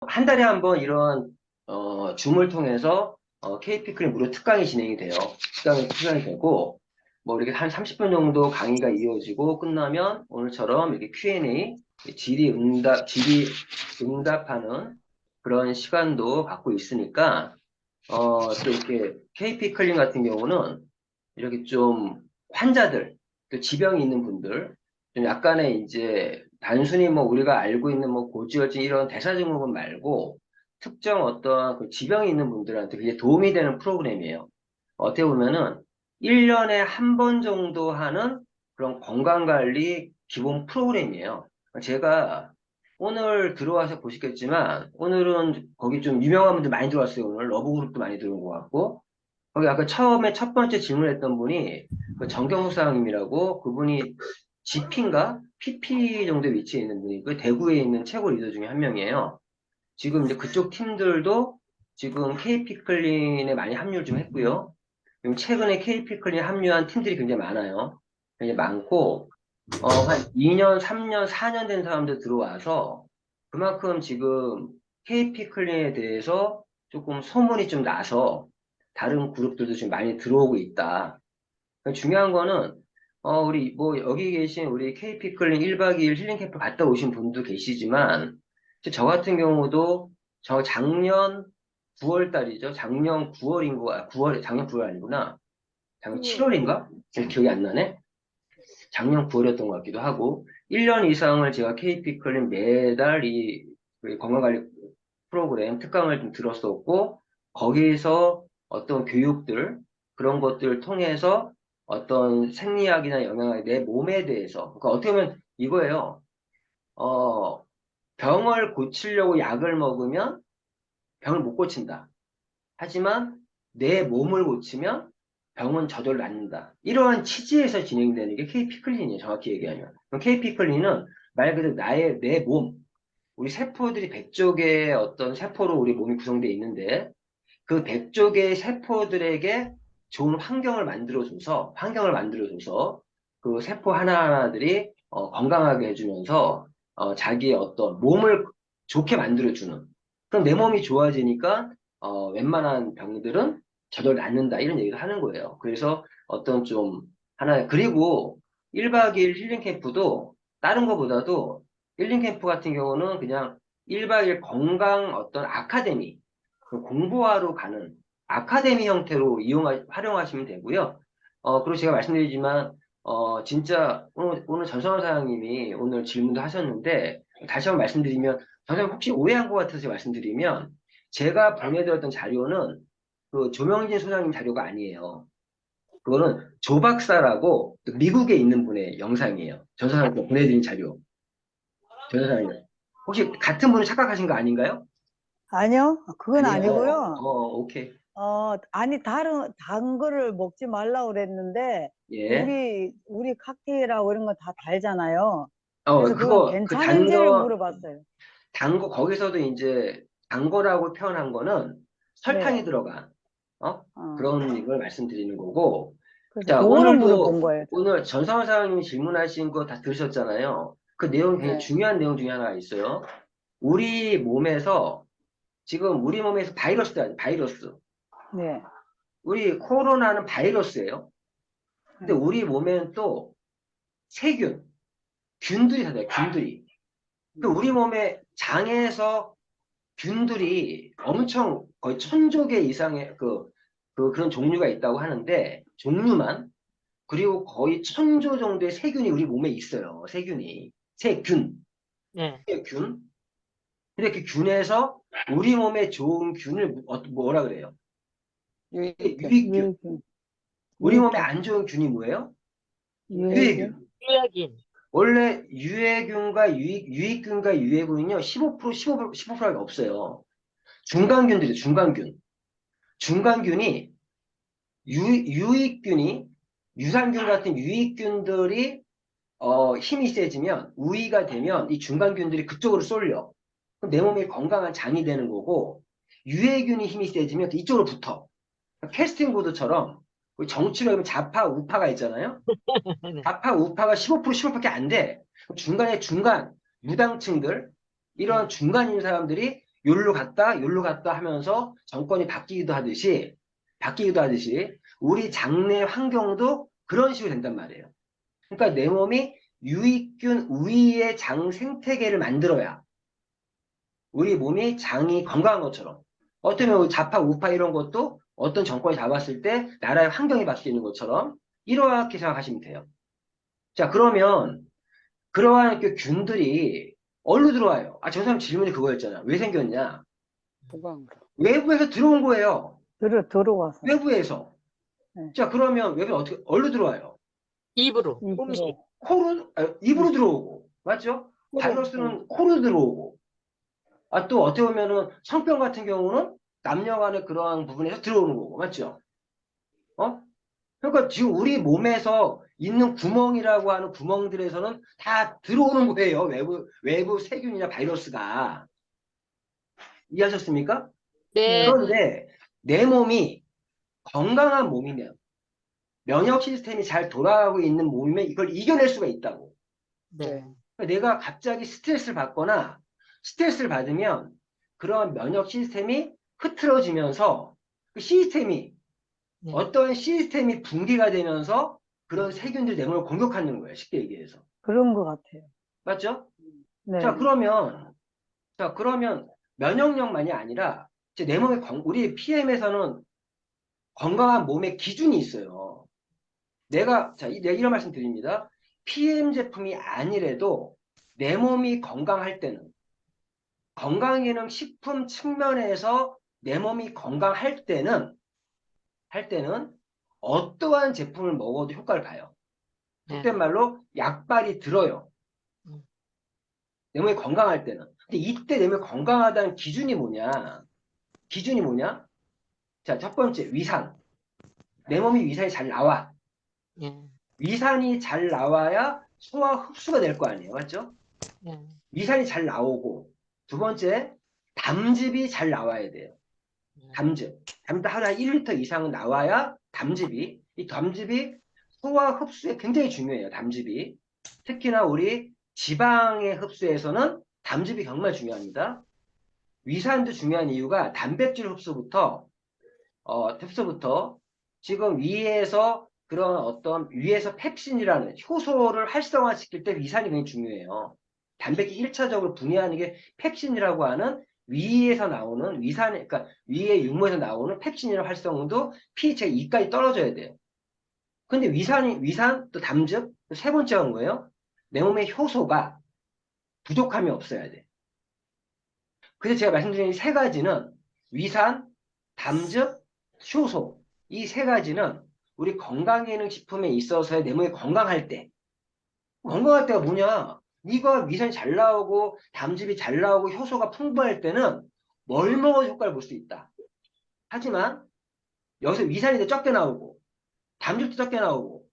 한 달에 한 번 이런 줌을 통해서 KP클린 무료 특강이 진행이 돼요. 특강이 되고 뭐 이렇게 한 30분 정도 강의가 이어지고 끝나면 오늘처럼 이렇게 Q&A 질의 응답하는 그런 시간도 갖고 있으니까 또 이렇게 KP클린 같은 경우는 이렇게 좀 환자들, 또 지병이 있는 분들, 좀 약간의 이제 단순히 뭐 우리가 알고 있는 뭐 고지혈증 이런 대사증후군 말고 특정 어떤 그 지병이 있는 분들한테 그게 도움이 되는 프로그램이에요. 어떻게 보면은 1년에 한 번 정도 하는 그런 건강관리 기본 프로그램이에요. 제가 오늘 들어와서 보시겠지만 오늘은 거기 좀 유명한 분들 많이 들어왔어요. 오늘 러브그룹도 많이 들어온 것 같고 거기 아까 처음에 첫 번째 질문했던 분이 그 정경수 사장님이라고 그분이 GP인가 PP 정도 위치에 있는 분이 그 대구에 있는 최고 리더 중에 한 명이에요. 지금 이제 그쪽 팀들도 지금 KP 클린에 많이 합류를 좀 했고요. 지금 최근에 KP 클린 합류한 팀들이 굉장히 많아요. 굉장히 많고 한 2년, 3년, 4년 된 사람들 들어와서 그만큼 지금 KP 클린에 대해서 조금 소문이 좀 나서 다른 그룹들도 지금 많이 들어오고 있다. 중요한 거는 우리 뭐 여기 계신 우리 KP 클린 1박 2일 힐링 캠프 갔다 오신 분도 계시지만 저 같은 경우도 저 작년 9월 달이죠. 작년 9월인 거, 9월, 작년 9월 아니구나. 작년 7월인가? 기억이 안 나네. 작년 9월이었던 것 같기도 하고 1년 이상을 제가 KP 클린 매달 이 건강관리 프로그램 특강을 좀 들었었고 거기서 어떤 교육들 그런 것들을 통해서 어떤 생리학이나 영양학 내 몸에 대해서 그러니까 어떻게 보면 이거예요. 어, 병을 고치려고 약을 먹으면 병을 못 고친다. 하지만 내 몸을 고치면 병은 저절로 낫는다. 이러한 취지에서 진행되는 게 KP 클린이에요. 정확히 얘기하면. 그럼 KP 클린은 말 그대로 내 몸, 우리 세포들이 100조 개의 어떤 세포로 우리 몸이 구성되어 있는데 그 100조 개의 세포들에게 좋은 환경을 만들어줘서 그 세포 하나하나들이 건강하게 해주면서 자기의 어떤 몸을 좋게 만들어주는 그럼 내 몸이 좋아지니까 웬만한 병들은 저절로 낫는다 이런 얘기를 하는 거예요. 그래서 어떤 좀 하나 그리고 1박 2일 힐링 캠프도 다른 것보다도 힐링 캠프 같은 경우는 그냥 1박 2일 건강 어떤 아카데미 그 공부하러 가는 아카데미 형태로 활용하시면 되고요. 그리고 제가 말씀드리지만, 진짜, 오늘 전성환 사장님이 오늘 질문도 하셨는데, 다시 한번 말씀드리면, 전성환 혹시 오해한 것 같아서 제가 말씀드리면, 제가 보내드렸던 자료는 그 조명진 소장님 자료가 아니에요. 그거는 조 박사라고 미국에 있는 분의 영상이에요. 전성환 보내드린 자료. 전성환님. 혹시 같은 분을 착각하신 거 아닌가요? 아니요, 그건 아니에요. 아니고요. 오케이. 아니, 단 거를 먹지 말라고 그랬는데, 예. 우리 칵테일하고 이런 거 다 달잖아요. 그래서 그건 그 단 괜찮은지를 거, 물어봤어요. 거기서도 이제 단 거라고 표현한 거는 설탕이 네. 들어간, 어, 그런 걸 말씀드리는 거고. 그래서 자, 그거를 물어본 거예요. 오늘 전상화 사장님이 질문하신 거 다 들으셨잖아요. 그 내용이 굉장히 네. 중요한 내용 중에 하나가 있어요. 지금 우리 몸에서 바이러스. 네. 우리 코로나는 바이러스예요. 근데 네. 우리 몸에는 또 세균, 균들이 살아요, 균들이. 그 우리 몸의 장에서 균들이 엄청 거의 1,000조 개 이상의 그런 종류가 있다고 하는데, 종류만. 그리고 거의 1,000조 정도의 세균이 우리 몸에 있어요. 세균. 네. 균. 근데 그 균에서 우리 몸에 좋은 균을 뭐라 그래요? 유익균. 유익균. 유익균. 우리 몸에 유익균. 안 좋은 균이 뭐예요? 유해균. 유해균. 유약인. 원래 유익균과 유해균은요, 15%가 없어요. 중간균들이 중간균. 중간균이 유익균이 유산균 같은 유익균들이 힘이 세지면 우위가 되면 이 중간균들이 그쪽으로 쏠려. 그럼 내 몸이 건강한 장이 되는 거고 유해균이 힘이 세지면 이쪽으로 붙어. 캐스팅 보드처럼 정치로 하면 좌파 우파가 있잖아요. 네. 좌파 우파가 15% 15%밖에 안 돼. 그럼 중간에 무당층들 이런 네. 중간인 사람들이 요로 갔다 하면서 정권이 바뀌기도 하듯이 우리 장내 환경도 그런 식으로 된단 말이에요. 그러니까 내 몸이 유익균 우위의 장 생태계를 만들어야 우리 몸이 장이 건강한 것처럼 어쩌면 좌파 우파 이런 것도 어떤 정권이 잡았을 때 나라의 환경이 바뀌는 것처럼 이렇게 생각하시면 돼요. 자, 그러면 그러한 그 균들이 어디로 들어와요? 아, 저 사람 질문이 그거였잖아. 왜 생겼냐? 보강으로. 외부에서 들어온 거예요. 들어와서. 외부에서. 네. 자, 그러면 외부에 어디로 들어와요? 입으로, 음식. 입으로. 입으로 들어오고. 맞죠? 바이러스는 코로 들어오고. 아, 또 어떻게 보면은 성병 같은 경우는 남녀 간의 그러한 부분에서 들어오는 거고. 맞죠? 어? 그러니까 지금 우리 몸에서 있는 구멍이라고 하는 구멍들에서는 다 들어오는 거예요. 외부 세균이나 바이러스가. 이해하셨습니까? 네. 그런데 내 몸이 건강한 몸이면 면역 시스템이 잘 돌아가고 있는 몸이면 이걸 이겨낼 수가 있다고. 네. 그러니까 내가 갑자기 스트레스를 받거나 스트레스를 받으면 그런 면역 시스템이 흐트러지면서 그 시스템이 네. 어떤 시스템이 붕괴가 되면서 그런 세균들이 내 몸을 공격하는 거예요. 쉽게 얘기해서. 그런 것 같아요. 맞죠? 네. 자, 그러면 면역력만이 아니라 이제 내 몸의 우리 PM에서는 건강한 몸의 기준이 있어요. 내가 이런 말씀 드립니다. PM 제품이 아니래도 내 몸이 건강할 때는 건강기능 식품 측면에서 내 몸이 건강할 때는 어떠한 제품을 먹어도 효과를 봐요. 네. 속된 말로 약발이 들어요. 음. 내 몸이 건강할 때는. 근데 이때 내 몸이 건강하다는 기준이 뭐냐? 기준이 뭐냐? 자, 첫 번째, 위산. 내 몸이 위산이 잘 나와. 예. 위산이 잘 나와야 소화 흡수가 될 거 아니에요. 맞죠? 예. 위산이 잘 나오고, 두 번째, 담즙이 잘 나와야 돼요. 담즙 하루에 1리터 이상은 나와야 이 담즙이 소화 흡수에 굉장히 중요해요. 담즙이. 특히나 우리 지방의 흡수에서는 담즙이 정말 중요합니다. 위산도 중요한 이유가 단백질 흡수부터 지금 위에서 그런 어떤 위에서 펩신이라는 효소를 활성화시킬 때 위산이 굉장히 중요해요. 단백질 1차적으로 분해하는 게 펩신이라고 하는 위에서 나오는 그러니까 위의 육모에서 나오는 펩신이라는 활성도 pH가 2까지 떨어져야 돼요. 근데 위산, 또 담즙, 또 세 번째가 뭐예요? 내 몸에 효소가 부족함이 없어야 돼. 그래서 제가 말씀드린 이 세 가지는 위산, 담즙, 효소. 이 세 가지는 우리 건강기능식품에 있어서의 내 몸이 건강할 때가 뭐냐? 네가 위산이 잘 나오고 담즙이 잘 나오고 효소가 풍부할 때는 뭘 먹어도 효과를 볼 수 있다. 하지만 여기서 위산이 적게 나오고 담즙도 적게 나오고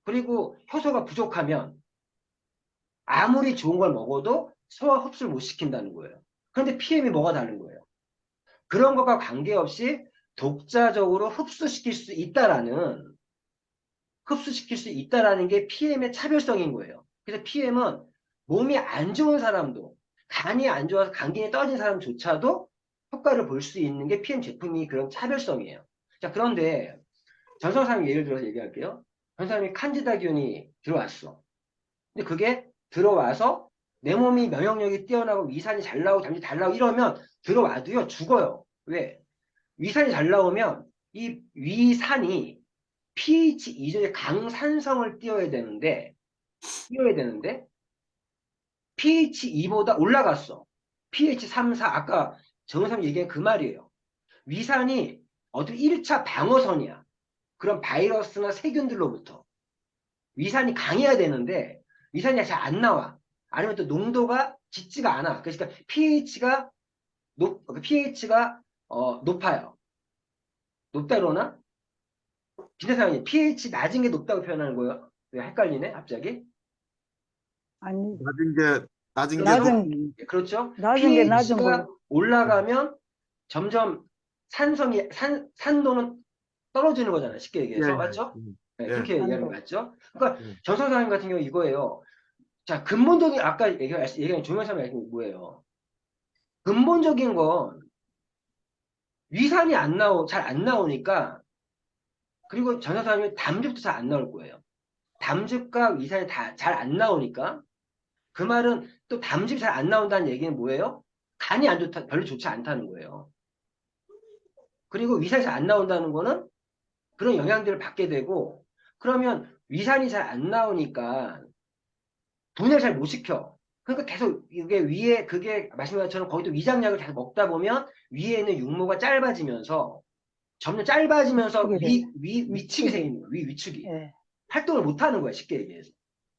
그리고 효소가 부족하면 아무리 좋은 걸 먹어도 소화 흡수를 못 시킨다는 거예요. 그런데 PM이 뭐가 다른 거예요? 그런 것과 관계없이 독자적으로 흡수시킬 수 있다라는 게 PM의 차별성인 거예요. 그래서 PM은 몸이 안 좋은 사람도, 간이 안 좋아서 간기능이 떨어진 사람조차도 효과를 볼 수 있는 게 PM 제품이 그런 차별성이에요. 자, 그런데 전성사님 예를 들어서 얘기할게요. 전성사님이 칸지다균이 들어왔어. 근데 그게 들어와서 내 몸이 면역력이 뛰어나고 위산이 잘 나오고 담이 잘 나오고 이러면 들어와도요, 죽어요. 왜? 위산이 잘 나오면 이 위산이 pH 이전의 강산성을 띄워야 되는데 pH 2보다 올라갔어. pH 3, 4 아까 정의사님 얘기한 그 말이에요. 위산이 어떤 1차 방어선이야. 그런 바이러스나 세균들로부터. 위산이 강해야 되는데 위산이 잘 안 나와. 아니면 또 농도가 짙지가 않아. 그러니까 pH가 높아요. 높다 그러나? 김대사님, pH 낮은 게 높다고 표현하는 거예요? 왜 헷갈리네, 갑자기? 아니, 낮은 게 낮은, 그렇죠? 낮은 게 낮은 pH가 걸로. 올라가면 점점 산도는 떨어지는 거잖아요. 쉽게 얘기해서. 맞죠? 네, 예. 그렇게 얘기하는 거 맞죠? 그러니까 예. 전선사님 같은 경우 이거예요. 자, 근본적인 아까 얘기한 조명사님 말씀이 뭐예요? 근본적인 건 위산이 잘 안 나오니까, 그리고 전사사님이 담즙도 잘 안 나올 거예요. 담즙과 위산이 다 잘 안 나오니까, 그 말은 또 담즙이 잘 안 나온다는 얘기는 뭐예요? 간이 안 좋다, 별로 좋지 않다는 거예요. 그리고 위산이 잘 안 나온다는 거는 그런 영향들을 받게 되고, 그러면 위산이 잘 안 나오니까 분해를 잘 못 시켜. 그러니까 계속 이게 위에, 그게 말씀하신 것처럼 거기도 위장약을 계속 먹다 보면 위에 있는 육모가 짧아지면서 점점 짧아지면서 위축이 돼. 위축이 위축이. 생기는 거예요. 위축이. 예. 활동을 못 하는 거야, 쉽게 얘기해서.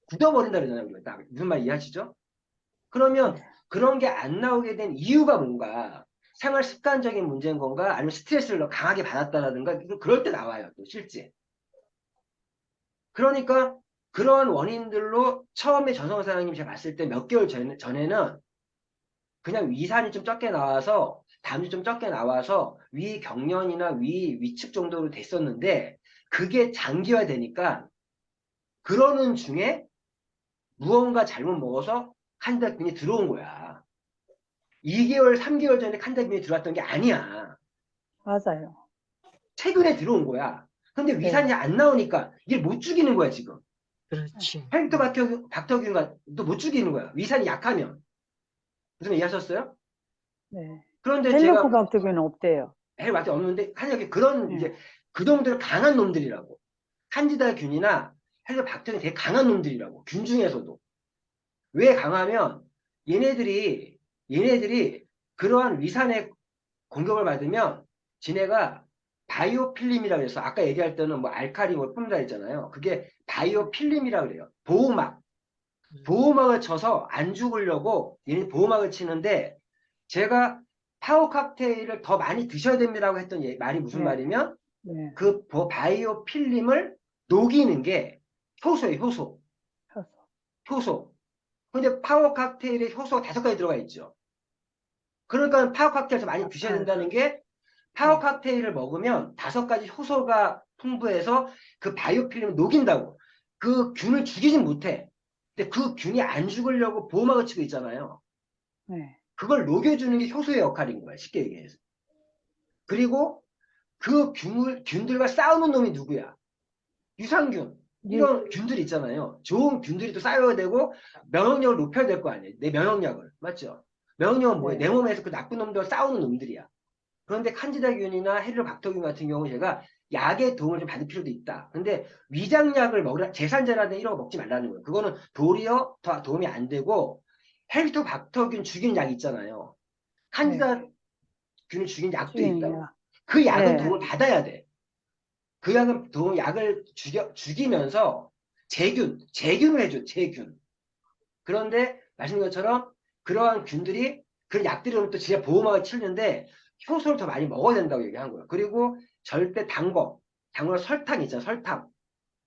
굳어버린다 그러잖아요. 우리가. 딱 무슨 말 이해하시죠? 그러면 네. 그런 게 안 나오게 된 이유가 뭔가? 생활 습관적인 문제인 건가? 아니면 스트레스를 더 강하게 받았다라든가? 그럴 때 나와요, 또 실제. 그러니까 그런 원인들로 처음에 전성호 사장님 제가 봤을 때 몇 개월 전에는 그냥 위산이 좀 적게 나와서 담이 좀 적게 나와서 위 경련이나 위 위축 정도로 됐었는데, 그게 장기화되니까 그러는 중에 무언가 잘못 먹어서 칸다균이 들어온 거야. 2개월, 3개월 전에 칸다균이 들어왔던 게 아니야. 맞아요. 최근에 들어온 거야. 근데 위산이 네. 안 나오니까 이게 못 죽이는 거야, 지금. 그렇지. 헬리코박터균도 못 죽이는 거야. 위산이 약하면. 무슨 말 이해하셨어요? 네. 그런데 제가 헬리코박터균은 없대요. 해봤더니 없는데, 한약에 그런 네. 이제 그 정도로 강한 놈들이라고. 칸지다균이나 헬리코박터균이 되게 강한 놈들이라고. 균 중에서도. 왜 강하면 얘네들이 그러한 위산의 공격을 받으면 지네가 바이오필름이라고 해서 아까 얘기할 때는 뭐 알칼리 뭘 뿜다 했잖아요. 그게 바이오필름이라고 그래요. 보호막을 쳐서 안 죽으려고 얘네 보호막을 치는데, 제가 파워 칵테일을 더 많이 드셔야 됩니다라고 했던 말이 무슨 네. 말이면, 네. 그 바이오필름을 녹이는 게 효소예요. 효소. 근데 파워 칵테일에 효소가 5가지 들어가 있죠. 그러니까 파워 칵테일에서 많이 드셔야 된다는 게, 파워 네. 칵테일을 먹으면 5가지 효소가 풍부해서 그 바이오필름을 녹인다고. 그 균을 죽이진 못해. 근데 그 균이 안 죽으려고 보호막을 치고 있잖아요. 네. 그걸 녹여주는 게 효소의 역할인 거야, 쉽게 얘기해서. 그리고 그 균들과 싸우는 놈이 누구야? 유산균. 이런 균들이 있잖아요. 좋은 균들이 또 쌓여야 되고 면역력을 높여야 될 거 아니에요. 내 면역력을. 맞죠? 면역력은 뭐예요? 네. 내 몸에서 그 나쁜 놈들과 싸우는 놈들이야. 그런데 칸지다균이나 헬리코박터균 같은 경우 제가 약의 도움을 좀 받을 필요도 있다. 근데 위장약을 먹으라, 제산제라든 이런 거 먹지 말라는 거예요. 그거는 도리어 더 도움이 안 되고, 헬리코박터균 죽이는 약 있잖아요. 칸지다균을 죽이는 약도 있다고. 죽이는구나. 그 약은 네. 도움을 받아야 돼. 그 약은 약을 죽이면서 재균을 해줘, 재균. 그런데 말씀드린 것처럼 그러한 균들이, 그런 약들이 오면 또 진짜 보호막을 치는데 효소를 더 많이 먹어야 된다고 얘기한 거예요. 그리고 절대 단거 설탕 있잖아요, 설탕.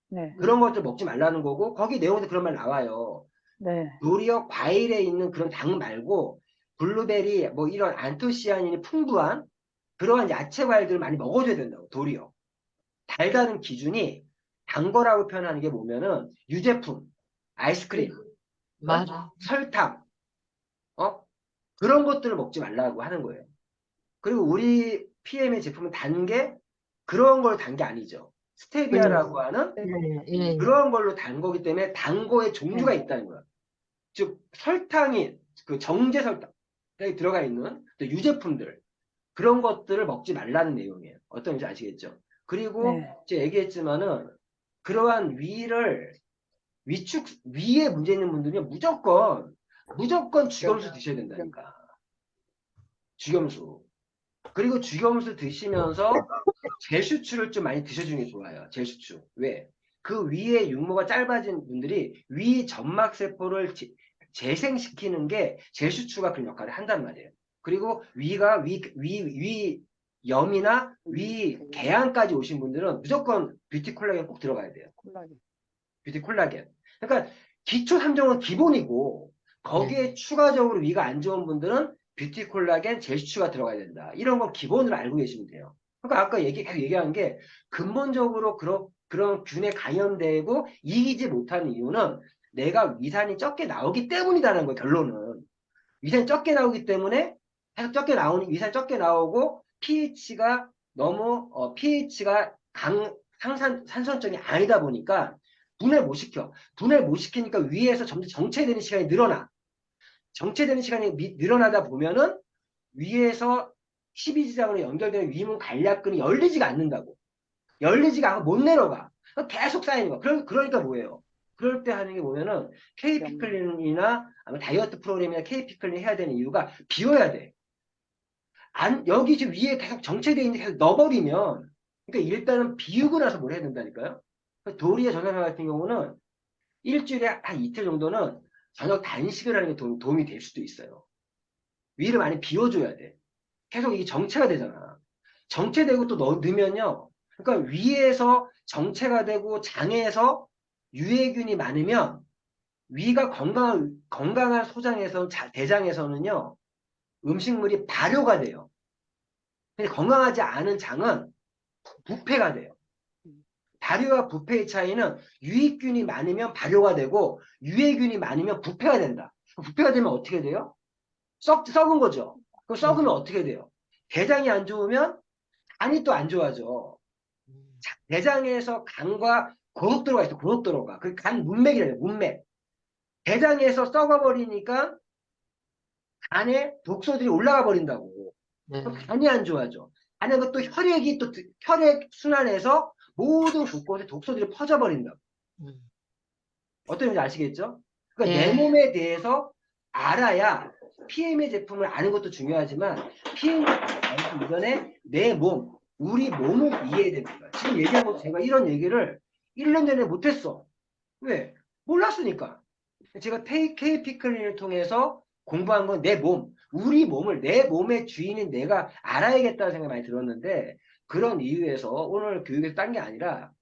네. 그런 것들 먹지 말라는 거고, 거기 내용에도 그런 말 나와요. 네. 도리어 과일에 있는 그런 당 말고 블루베리 뭐 이런 안토시아닌이 풍부한 그러한 야채 과일들을 많이 먹어줘야 된다고. 도리어 달다는 기준이, 단 거라고 표현하는 게 뭐면은 유제품, 아이스크림, 맞아. 설탕, 어? 그런 것들을 먹지 말라고 하는 거예요. 그리고 우리 PM의 제품은 단 게 그런 걸 단 게 아니죠. 스테비아라고 하는 예, 예. 그런 걸로 단 거기 때문에 단 거의 종류가 네. 있다는 거야. 즉 설탕이, 그 정제 설탕이 들어가 있는 또 유제품들, 그런 것들을 먹지 말라는 내용이에요. 어떤지 아시겠죠? 그리고 네. 제가 얘기했지만은 그러한 위에 문제 있는 분들은 무조건 죽염수 드셔야 된다니까. 죽염수. 그리고 죽염수 드시면서 젤수추를 좀 많이 드셔주는 게 좋아요. 젤수추. 왜? 그 위에 육모가 짧아진 분들이 위 점막세포를 재생시키는 게 젤수추가 그런 역할을 한단 말이에요. 그리고 위 염이나 위 개양까지 오신 분들은 무조건 뷰티 콜라겐 꼭 들어가야 돼요. 뷰티 콜라겐. 그러니까 기초 3종은 기본이고, 거기에 추가적으로 위가 안 좋은 분들은 뷰티 콜라겐, 젤수추가 들어가야 된다. 이런 건 기본으로 알고 계시면 돼요. 그러니까 아까 계속 얘기한 게, 근본적으로 그런 균에 감염되고 이기지 못하는 이유는 내가 위산이 적게 나오기 때문이라는 거예요, 결론은. 위산이 적게 나오기 때문에 계속 적게 나오니 위산 적게 나오고 pH가 너무 pH가 산성점이 아니다 보니까 분해를 못 시켜. 분해를 못 시키니까 위에서 점점 정체되는 시간이 늘어나. 정체되는 시간이 늘어나다 보면은 위에서 12지장으로 연결되는 위문 간략근이 열리지가 않는다고. 열리지가 않고 못 내려가. 계속 쌓이는 거야. 그러니까 뭐예요? 그럴 때 하는 게 뭐면은 K피클린이나 아니면 다이어트 프로그램이나 K피클린 해야 되는 이유가 비워야 돼. 여기 지금 위에 계속 정체되어 있는 게 계속 넣어버리면, 그러니까 일단은 비우고 나서 뭘 해야 된다니까요? 도리의 전산화 같은 경우는 일주일에 한 이틀 정도는 저녁 단식을 하는 게 도움이 될 수도 있어요. 위를 많이 비워줘야 돼. 계속 이게 정체가 되잖아. 정체되고 또 넣으면요. 그러니까 위에서 정체가 되고 장에서 유해균이 많으면 위가 건강한 소장에서 대장에서는요. 음식물이 발효가 돼요. 근데 건강하지 않은 장은 부패가 돼요. 발효와 부패의 차이는 유익균이 많으면 발효가 되고 유해균이 많으면 부패가 된다. 부패가 되면 어떻게 돼요? 썩은 거죠. 그럼 썩으면 어떻게 돼요? 대장이 안 좋으면 간이 또 안 좋아져. 대장에서 간과 고속도로가 있어. 고속도로가. 그 간 문맥이래요. 문맥. 대장에서 썩어버리니까 간에 독소들이 올라가 버린다고. 네. 그럼 간이 안 좋아져. 안에 또 혈액이 또 혈액 순환해서 모든 곳곳에 독소들이 퍼져버린다고. 음. 어떤 건지 아시겠죠? 그러니까 내 네. 몸에 대해서 알아야 PM의 제품을 아는 것도 중요하지만 PM 제품을 알기 이전에 내 몸, 우리 몸을 이해해야 됩니다. 지금 얘기한 것도 제가 이런 얘기를 1년 전에 못했어. 왜? 몰랐으니까. 제가 K피클린을 통해서 공부한 건 내 몸, 우리 몸을 내 몸의 주인인 내가 알아야겠다는 생각이 많이 들었는데 그런 이유에서 오늘 교육에서 딴 게 아니라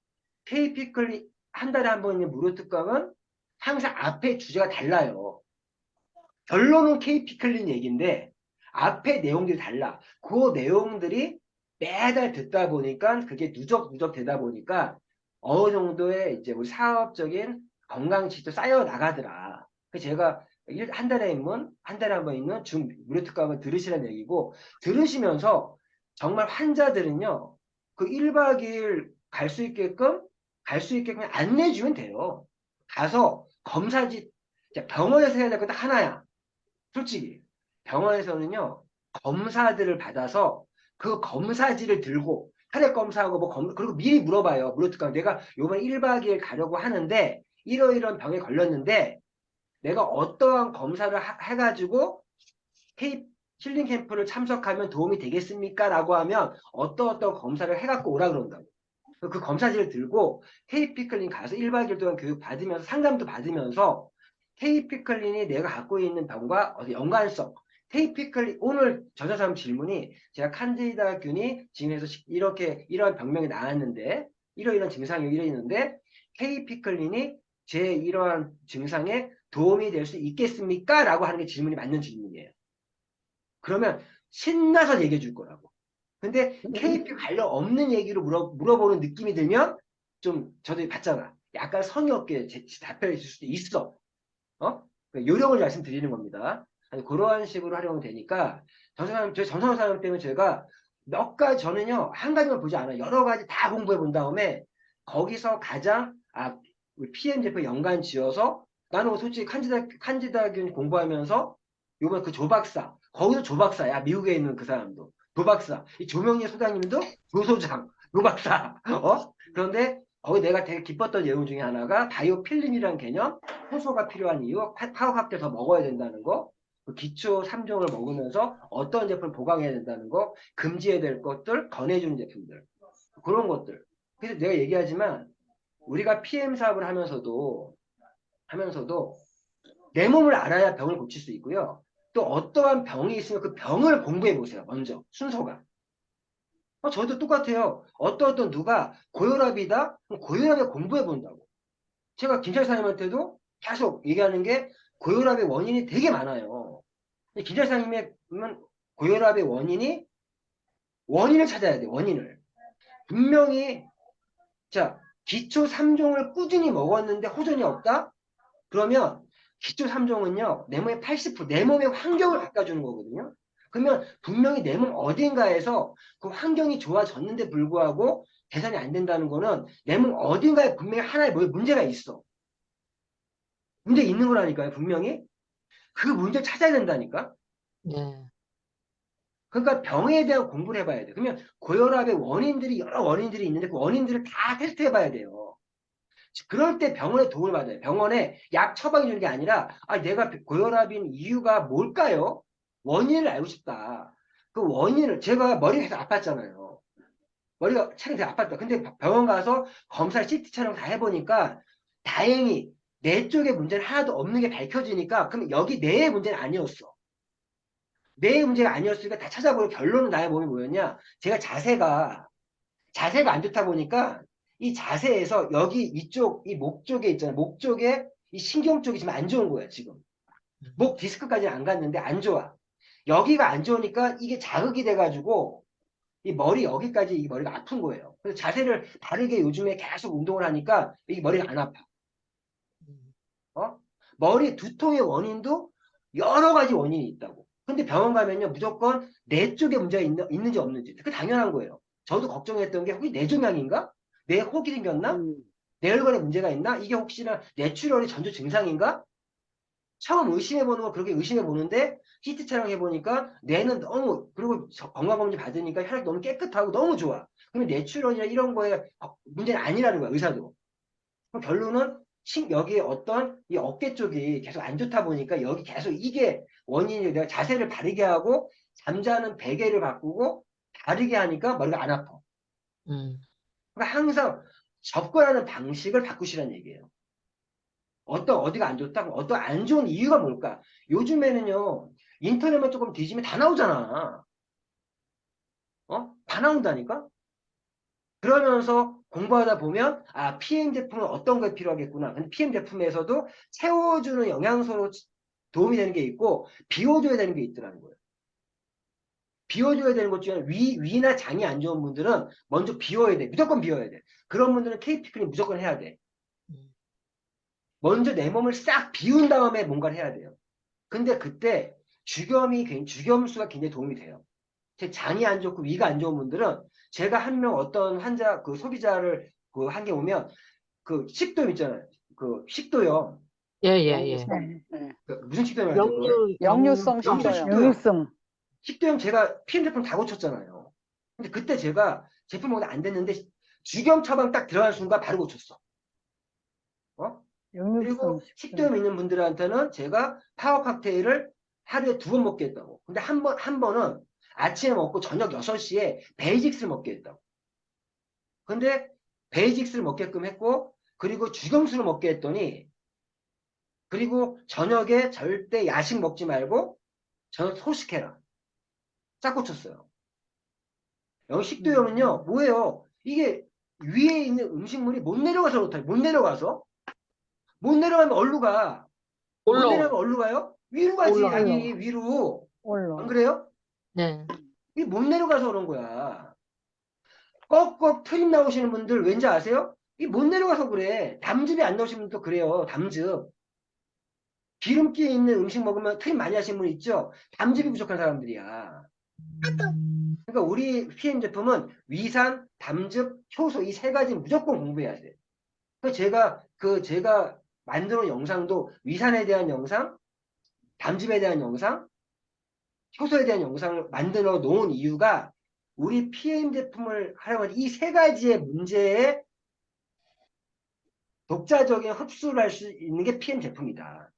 K피클린 한 달에 한 번 있는 무료 특강은 항상 앞에 주제가 달라요. 결론은 K피클린 얘기인데 앞에 내용들이 달라. 그 내용들이 매달 듣다 보니까 그게 누적 되다 보니까 어느 정도의 이제 우리 사업적인 건강 지수도 쌓여 나가더라. 그래서 제가 한 달에 한 번 있는 무료 특강을 들으시라는 얘기고 들으시면서 정말 환자들은요 그 1박 2일 갈 수 있게끔 안내주면 돼요. 가서 검사지 병원에서 해야 될 거 딱 하나야. 솔직히 병원에서는요 검사들을 받아서 그 검사지를 들고 혈액 검사하고 그리고 미리 물어봐요. 물어뜯까 내가 요번에 1박 2일 가려고 하는데 이러이런 병에 걸렸는데 내가 어떠한 검사를 해가지고 힐링 캠프를 참석하면 도움이 되겠습니까? 라고 하면 어떤 검사를 해갖고 오라 그런다고. 그 검사지를 들고 K피클린 가서 1박 2일 동안 교육 받으면서 상담도 받으면서 K피클린이 내가 갖고 있는 병과 연관성. K피클린 오늘 저자사람 질문이 제가 칸디다균이 지금에서 이런 병명이 나왔는데 이러이런 증상이 이러는데 K피클린이 제 이러한 증상에 도움이 될 수 있겠습니까? 라고 하는 게 질문이 맞는 질문이에요. 그러면 신나서 얘기해 줄 거라고. 근데 KP 관련 없는 얘기로 물어보는 느낌이 들면 좀 저도 봤잖아. 약간 성의 없게 답변해 줄 수도 있어. 요령을 말씀드리는 겁니다. 아니, 그러한 식으로 하려면 되니까 저희 정성호 사람 때문에 제가 몇 가지 저는요 한 가지만 보지 않아요. 여러 가지 다 공부해 본 다음에 거기서 가장 우리 PM 제품 연관 지어서 나는 솔직히 칸지다균 공부하면서 요번 그 조박사 거기도 조박사야. 미국에 있는 그 사람도 조박사. 이 조명희 소장님도 조소장 조박사. 그런데 거기 내가 되게 기뻤던 내용 중에 하나가 바이오필름이라는 개념, 효소가 필요한 이유, 파워학교 더 먹어야 된다는 거, 그 기초 3종을 먹으면서 어떤 제품을 보강해야 된다는 거, 금지해야 될 것들, 권해주는 제품들, 그런 것들. 그래서 내가 얘기하지만 우리가 PM 사업을 하면서도 내 몸을 알아야 병을 고칠 수 있고요. 또 어떠한 병이 있으면 그 병을 공부해 보세요. 먼저 순서가. 저도 똑같아요. 어떤 누가 고혈압이다? 그럼 고혈압에 공부해 본다고. 제가 김철사님한테도 계속 얘기하는 게 고혈압의 원인이 되게 많아요. 김철사님은 고혈압의 원인을 찾아야 돼. 원인을. 분명히 자 기초 3종을 꾸준히 먹었는데 호전이 없다? 그러면 기초 3종은요. 내 몸의 80%, 내 몸의 환경을 바꿔주는 거거든요. 그러면 분명히 내 몸 어딘가에서 그 환경이 좋아졌는데 불구하고 개선이 안 된다는 거는 내 몸 어딘가에 분명히 하나의 뭐 문제가 있어. 문제 있는 거라니까요, 분명히. 그 문제를 찾아야 된다니까. 네. 그러니까 병에 대한 공부를 해봐야 돼. 그러면 고혈압의 원인들이 여러 원인들이 있는데 그 원인들을 다 테스트해봐야 돼요. 그럴 때 병원에 도움을 받아요. 병원에 약 처방해 주는 게 아니라 내가 고혈압인 이유가 뭘까요? 원인을 알고 싶다. 그 원인을 제가 머리가 계속 아팠잖아요. 머리가 촬영 되게 아팠다. 근데 병원 가서 검사 CT 촬영 다 해보니까 다행히 내 쪽에 문제는 하나도 없는 게 밝혀지니까 그럼 여기 내 문제는 아니었어. 내 문제가 아니었으니까 다 찾아보고 결론은 나의 몸이 뭐였냐? 제가 자세가 안 좋다 보니까 이 자세에서 여기 이쪽 이 목 쪽에 있잖아요. 목 쪽에 이 신경 쪽이 지금 안 좋은 거야, 지금. 목 디스크까지는 안 갔는데 안 좋아. 여기가 안 좋으니까 이게 자극이 돼가지고 이 머리 여기까지 이 머리가 아픈 거예요. 그래서 자세를 바르게 요즘에 계속 운동을 하니까 이 머리가 안 아파. 어? 머리 두통의 원인도 여러 가지 원인이 있다고. 근데 병원 가면요, 무조건 내 쪽에 문제가 있는지 없는지. 그 당연한 거예요. 저도 걱정했던 게 혹시 뇌종양인가? 뇌 혹이 생겼나? 내 혈관에 문제가 있나? 이게 혹시나 뇌출혈의 전조 증상인가? 처음 의심해보는 건 그렇게 의심해보는데 CT 촬영해보니까 뇌는 너무 그리고 건강검진 받으니까 혈액이 너무 깨끗하고 너무 좋아. 그러면 뇌출혈이나 이런 거에 문제는 아니라는 거야, 의사도. 그럼 결론은 여기에 어떤 이 어깨 쪽이 계속 안 좋다 보니까 여기 계속 이게 원인이 내가 자세를 바르게 하고 잠자는 베개를 바꾸고 바르게 하니까 머리가 안 아파. 그러니까 항상 접근하는 방식을 바꾸시라는 얘기예요. 어디가 안 좋다? 어떤 안 좋은 이유가 뭘까? 요즘에는요, 인터넷만 조금 뒤지면 다 나오잖아. 다 나온다니까? 그러면서 공부하다 보면, PM 제품은 어떤 게 필요하겠구나. 근데 PM 제품에서도 채워주는 영양소로 도움이 되는 게 있고, 비워줘야 되는 게 있더라는 거예요. 비워줘야 되는 것 중에 위나 장이 안 좋은 분들은 먼저 비워야 돼. 무조건 비워야 돼. 그런 분들은 KP 클린 무조건 해야 돼. 먼저 내 몸을 싹 비운 다음에 뭔가를 해야 돼요. 근데 그때 주겸수가 굉장히 도움이 돼요. 제 장이 안 좋고 위가 안 좋은 분들은 제가 한 명 어떤 환자 그 소비자를 그 한 게 오면 그 식도염 있잖아요. 그 식도염. 예, 예, 예. 네. 그 무슨 식도염이 하죠 그걸? 역류성 역류성 식도염. 식도염. 역류성. 식도염 제가 PM 제품 다 고쳤잖아요. 근데 그때 제가 제품 먹는데 안 됐는데 주겸 처방 딱 들어간 순간 바로 고쳤어. 그리고 역류성 식도염 식도염. 있는 분들한테는 제가 파워 칵테일을 하루에 2번 먹게 했다고. 근데 한 번은 아침에 먹고 저녁 6시에 베이직스를 먹게 했다고. 근데 베이직스를 먹게끔 했고, 그리고 주겸수를 먹게 했더니, 그리고 저녁에 절대 야식 먹지 말고, 저녁 소식해라. 짝 고쳤어요. 여기 식도염은요, 뭐예요? 이게 위에 있는 음식물이 못 내려가서 그렇다. 못 내려가서? 못 내려가면 어디로 가? 못 내려가면 어디로 가요? 위로 가지, 올라가. 당연히 위로. 안 올라. 그래요? 네. 이게 못 내려가서 그런 거야. 꺽꺽 트림 나오시는 분들 왠지 아세요? 이게 못 내려가서 그래. 담즙이 안 나오시는 분도 그래요. 담즙. 기름기 있는 음식 먹으면 트림 많이 하시는 분 있죠? 담즙이 부족한 사람들이야. 그러니까 우리 PM 제품은 위산, 담즙, 효소 이 세 가지 무조건 공부해야 돼. 제가 만들어 놓은 영상도 위산에 대한 영상, 담즙에 대한 영상, 효소에 대한 영상을 만들어 놓은 이유가 우리 PM 제품을 활용한 이 세 가지의 문제에 독자적인 흡수를 할 수 있는 게 PM 제품이다.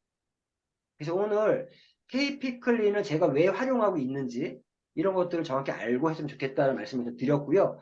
그래서 오늘 KP 클린을 제가 왜 활용하고 있는지 이런 것들을 정확히 알고 했으면 좋겠다는 말씀을 좀 드렸고요.